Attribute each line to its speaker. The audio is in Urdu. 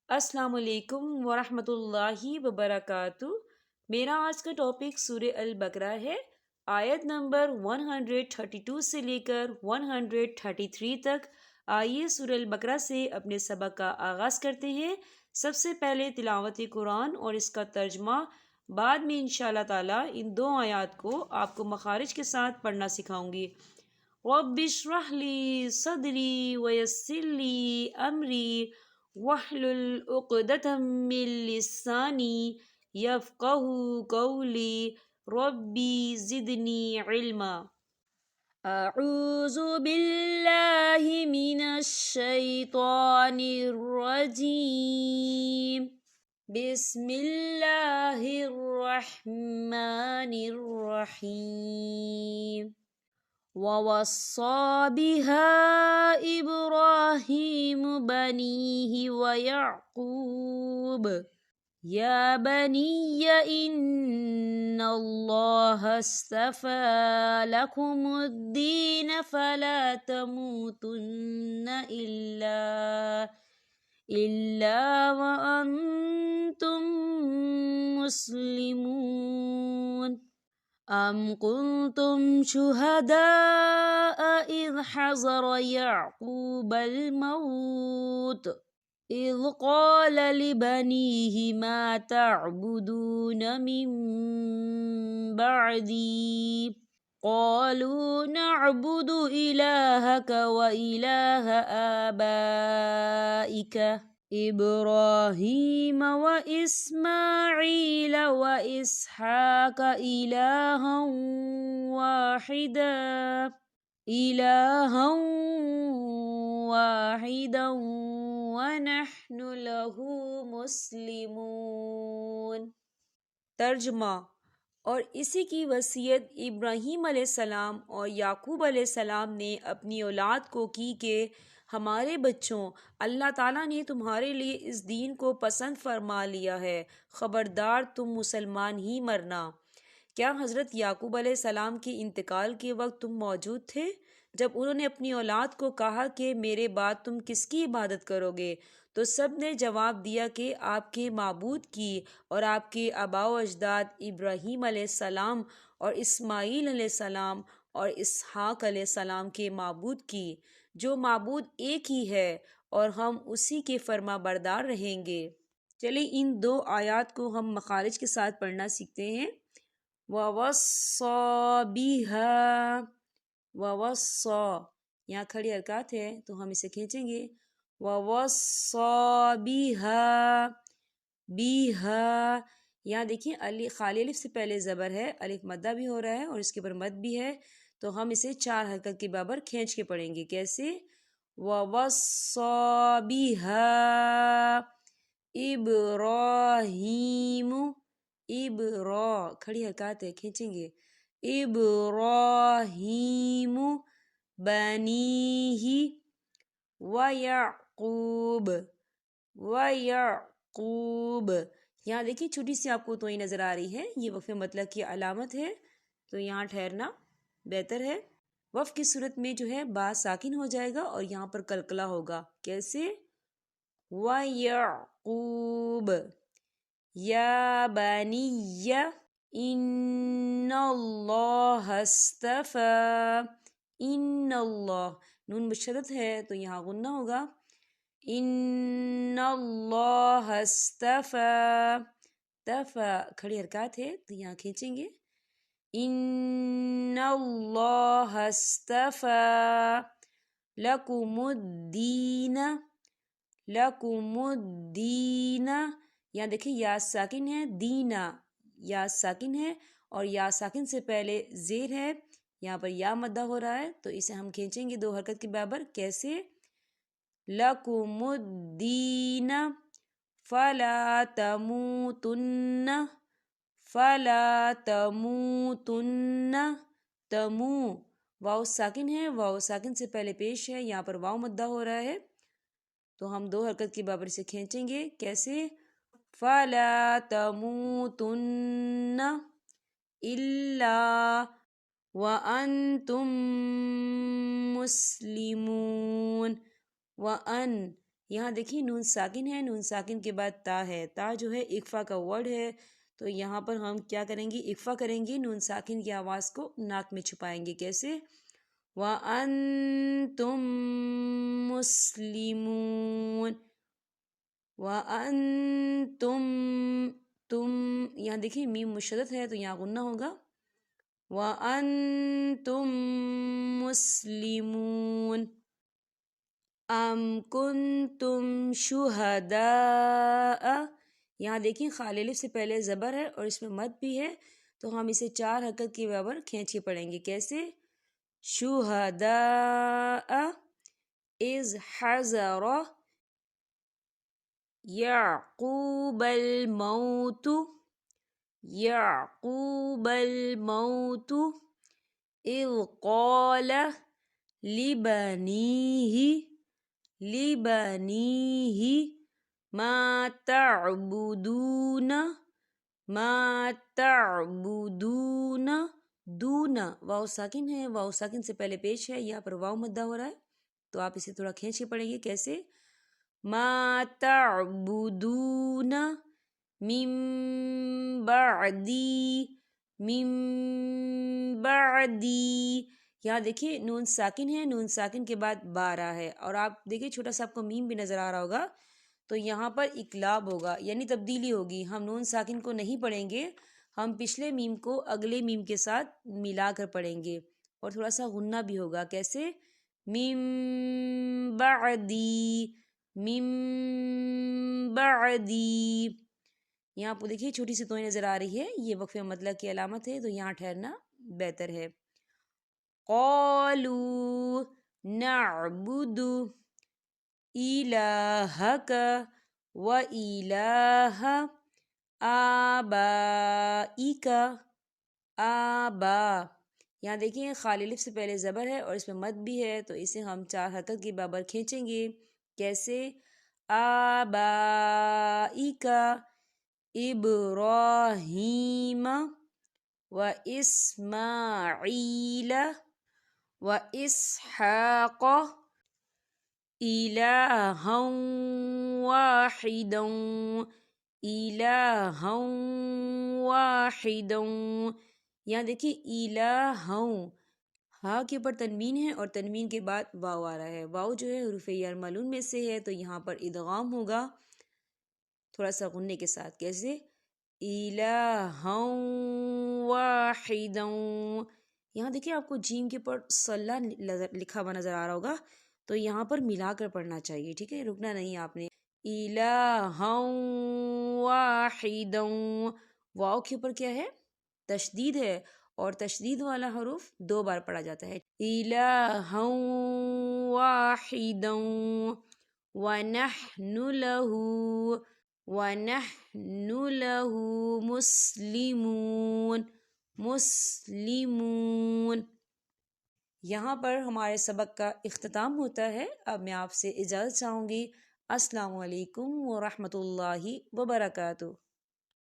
Speaker 1: السلام علیکم ورحمۃ اللہ وبرکاتہ۔ میرا آج کا ٹاپک سورہ البقرہ ہے۔ آیت نمبر 132 سے لے کر 133 تک۔ آئیے سورہ البقرہ سے اپنے سبق کا آغاز کرتے ہیں۔ سب سے پہلے تلاوت قرآن اور اس کا ترجمہ، بعد میں انشاءاللہ تعالی ان دو آیات کو آپ کو مخارج کے ساتھ پڑھنا سکھاؤں گی۔ رب اشرح لی صدری ویسر لی امری واحلل عقدة من لسانی یفقهوا قولی ربی زدنی علما۔ اعوذ باللہ من الشیطان الرجیم، بسم اللہ الرحمن الرحیم۔ ووصى بها إبراهيم بنيه ويعقوب يا بني إن الله اصطفى لكم الدين فلا تموتن إلا وأنتم مسلمون۔ أم كنتم شهداء إذ حضر يعقوب الموت إذ قال لبنيه ما تعبدون من بعدي قالوا نعبد إلهك وإله آبائك إبراهيم وإسماعيل وإسحاق إلها واحدا ونحن له مسلمون۔ ترجمہ۔ اور اسی کی وصیت ابراہیم علیہ السلام اور یعقوب علیہ السلام نے اپنی اولاد کو کی کہ ہمارے بچوں، اللہ تعالیٰ نے تمہارے لیے اس دین کو پسند فرما لیا ہے، خبردار تم مسلمان ہی مرنا۔ کیا حضرت یعقوب علیہ السلام کے انتقال کے وقت تم موجود تھے جب انہوں نے اپنی اولاد کو کہا کہ میرے بعد تم کس کی عبادت کرو گے؟ تو سب نے جواب دیا کہ آپ کے معبود کی اور آپ کے آباء و اجداد ابراہیم علیہ السلام اور اسماعیل علیہ السلام اور اسحاق علیہ السلام کے معبود کی، جو معبود ایک ہی ہے، اور ہم اسی کے فرما بردار رہیں گے۔ چلیے ان دو آیات کو ہم مخارج کے ساتھ پڑھنا سیکھتے ہیں۔ وَوَصَّى بِهَا، وَوَصَّى یہاں کھڑی حرکات ہے تو ہم اسے کھینچیں گے۔ وَوَصَّى بِهَا، بِهَا یہاں دیکھیں خالی الف سے پہلے زبر ہے، الف مدہ بھی ہو رہا ہے اور اس کے اوپر مد بھی ہے، تو ہم اسے چار حرکت کے برابر کھینچ کے پڑھیں گے۔ کیسے؟ وَوَصَّى بِهَا إِبْرَاهِيمُ، کھڑی حرکات ہے، کھینچیں گے۔ إِبْرَاهِيمُ بَنِيهِ وَيَعْقُوب یہاں دیکھیں چھوٹی سی آپ کو توئی نظر آ رہی ہے، یہ وقف مطلق کی علامت ہے، تو یہاں ٹھہرنا بہتر ہے۔ وقف کی صورت میں جو ہے با ساکن ہو جائے گا اور یہاں پر قلقلہ ہوگا۔ کیسے؟ وَيَعْقُوب یا بنی ان اللہ اصطفیٰ، ان اللہ نون مشدد ہے تو یہاں غنہ ہوگا۔ ان اللہ اصطفیٰ، تفا کھڑی حرکات ہے تو یہاں کھینچیں گے۔ ان اللہ اصطفیٰ لکم الدین، لکم الدین یہاں دیکھیں یا ساکن ہے، دینا یا ساکن ہے اور یا ساکن سے پہلے زیر ہے، یہاں پر یا مدہ ہو رہا ہے تو اسے ہم کھینچیں گے دو حرکت کے برابر۔ کیسے؟ لَكُمُ الدِّينَ فَلَا تَمُوتُنَّ، فَلَا تَمُوتُنَّ، تمو واو ساکن ہے، واو ساکن سے پہلے پیش ہے، یہاں پر واو مدہ ہو رہا ہے تو ہم دو حرکت کے برابر سے کھینچیں گے۔ کیسے؟ فَلَا تَمُوتُنَّ إِلَّا وَأَنْتُمْ مُسْلِمُونَ، وَأَن یہاں دیکھیے نون ساکن ہے، نون ساکن کے بعد تا ہے، تا جو ہے اقفا کا ورڈ ہے، تو یہاں پر ہم کیا کریں گے، اقفا کریں گے، نون ساکن کی آواز کو ناک میں چھپائیں گے، کیسے؟ وَأَنْتُمْ مُسْلِمُونَ، وَأَنْتُمْ، تم، یہاں دیکھیں میم مشدد ہے تو یہاں غنہ ہوگا، وَأَنْتُمْ مُسْلِمُونَ، ام کنتم شہداء، یہاں دیکھیں خال الف سے پہلے زبر ہے اور اس میں مد بھی ہے، تو ہم اسے 4 حرکت کے برابر کھینچ کے پڑھیں گے، کیسے؟ شہداء اذ حضر یعقوب الموت، یعقوب الموت اذ قال لبنیہ ما تعبدون، ما تعبدون، دون، واو ساکن ہے، واو ساکن سے پہلے پیش ہے، یہاں پر واو مدہ ہو رہا ہے، تو آپ اسے تھوڑا کھینچ کے پڑھیں گے، کیسے؟ ما تعبدون من بعدی، من بعدی، یہاں دیکھیے نون ساکن ہے، نون ساکن کے بعد با آ رہا ہے، اور آپ دیکھیے چھوٹا سا آپ کو میم بھی نظر آ رہا ہوگا، تو یہاں پر اقلاب ہوگا، یعنی تبدیلی ہوگی، ہم نون ساکن کو نہیں پڑھیں گے، ہم پچھلے میم کو اگلے میم کے ساتھ ملا کر پڑھیں گے، اور تھوڑا سا غنہ بھی ہوگا، کیسے؟ من بعدی، من بعدی، یہاں پر دیکھیے چھوٹی سی توئیں نظر آ رہی ہے، یہ وقف مطلق کی علامت ہے، تو یہاں ٹھہرنا بہتر ہے۔ قالوا نعبد الہک و الہ آبائک، آبا، یہاں دیکھیں خال الف سے پہلے زبر ہے اور اس میں مد بھی ہے، تو اسے ہم 4 حرکت کے برابر کھینچیں گے، کیسے؟ آبائک ابراہیم و اسماعیل و اسحاق الہا واحدا، الہا واحدا، یہاں دیکھیے الہا، ہاں کے اوپر تنوین ہے اور تنوین کے بعد واو آ رہا ہے، واو جو ہے حروف یرملون میں سے ہے، تو یہاں پر ادغام ہوگا تھوڑا سا غنے کے ساتھ، کیسے؟ الہا واحدا، یہاں دیکھیں آپ کو جیم کے پر صلہ لکھا ہوا نظر آ رہا ہوگا، تو یہاں پر ملا کر پڑھنا چاہیے، ٹھیک ہے، رکنا نہیں آپ نے، الہا واحدا، واو کے اوپر کیا ہے؟ تشدید ہے، اور تشدید والا حروف 2 بار پڑھا جاتا ہے، الہا واحدا ونحن له مسلمون، مسلمون، یہاں پر ہمارے سبق کا اختتام ہوتا ہے، اب میں آپ سے اجازت چاہوں گی، السلام علیکم ورحمۃ اللہ وبرکاتہ۔